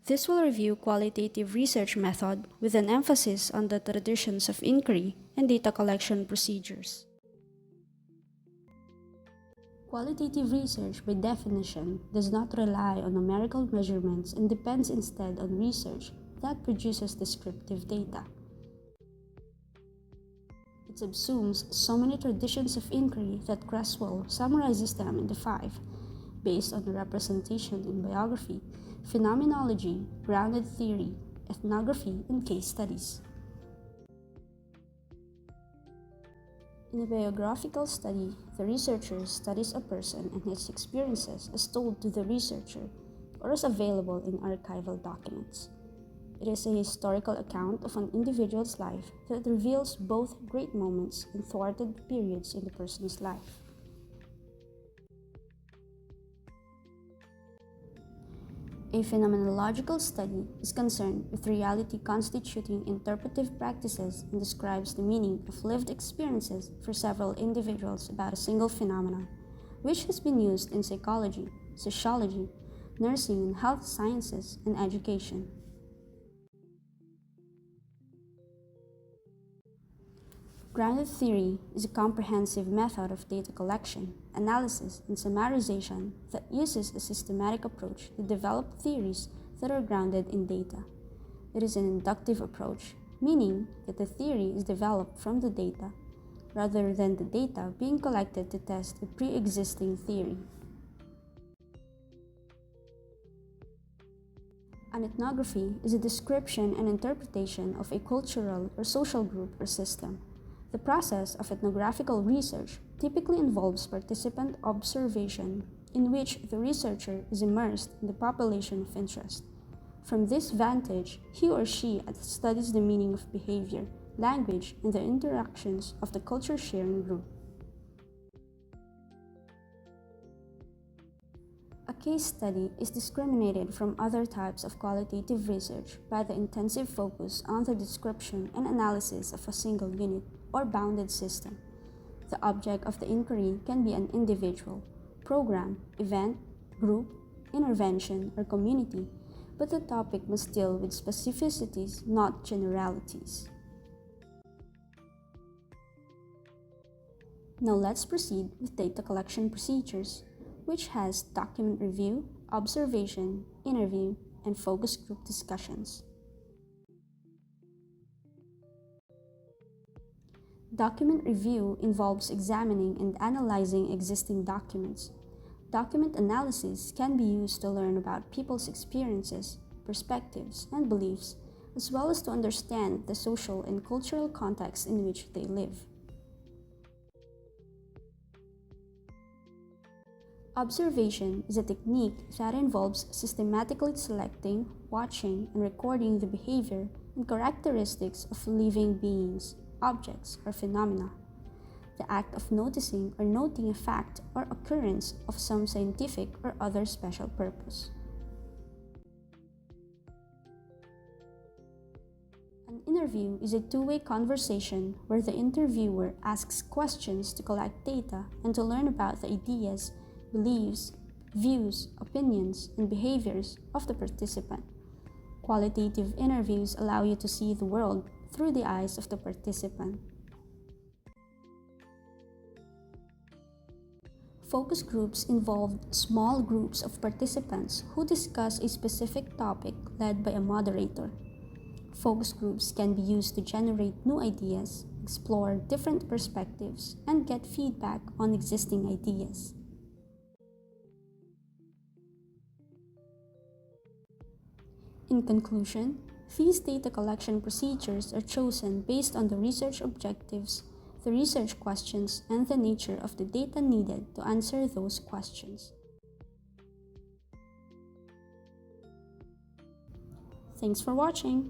This will review qualitative research method with an emphasis on the traditions of inquiry and data collection procedures. Qualitative research, by definition, does not rely on numerical measurements and depends instead on research that produces descriptive data. It subsumes so many traditions of inquiry that Creswell summarizes them into 5, based on the representation in biography, phenomenology, grounded theory, ethnography, and case studies. In a biographical study, the researcher studies a person and his experiences as told to the researcher or as available in archival documents. It is a historical account of an individual's life that reveals both great moments and thwarted periods in the person's life. A phenomenological study is concerned with reality constituting interpretive practices and describes the meaning of lived experiences for several individuals about a single phenomenon, which has been used in psychology, sociology, nursing and health sciences, and education. Grounded theory is a comprehensive method of data collection, analysis, and summarization that uses a systematic approach to develop theories that are grounded in data. It is an inductive approach, meaning that the theory is developed from the data, rather than the data being collected to test a pre-existing theory. An ethnography is a description and interpretation of a cultural or social group or system. The process of ethnographical research typically involves participant observation, in which the researcher is immersed in the population of interest. From this vantage, he or she studies the meaning of behavior, language, and the interactions of the culture-sharing group. A case study is discriminated from other types of qualitative research by the intensive focus on the description and analysis of a single unit or bounded system. The object of the inquiry can be an individual, program, event, group, intervention, or community, but the topic must deal with specificities, not generalities. Now let's proceed with data collection procedures, which has document review, observation, interview, and focus group discussions. Document review involves examining and analyzing existing documents. Document analysis can be used to learn about people's experiences, perspectives, and beliefs, as well as to understand the social and cultural context in which they live. Observation is a technique that involves systematically selecting, watching, and recording the behavior and characteristics of living beings, objects, or phenomena. The act of noticing or noting a fact or occurrence of some scientific or other special purpose. An interview is a two-way conversation where the interviewer asks questions to collect data and to learn about the ideas, beliefs, views, opinions, and behaviors of the participant. Qualitative interviews allow you to see the world through the eyes of the participant. Focus groups involve small groups of participants who discuss a specific topic led by a moderator. Focus groups can be used to generate new ideas, explore different perspectives, and get feedback on existing ideas. In conclusion, these data collection procedures are chosen based on the research objectives, the research questions, and the nature of the data needed to answer those questions. Thanks for watching!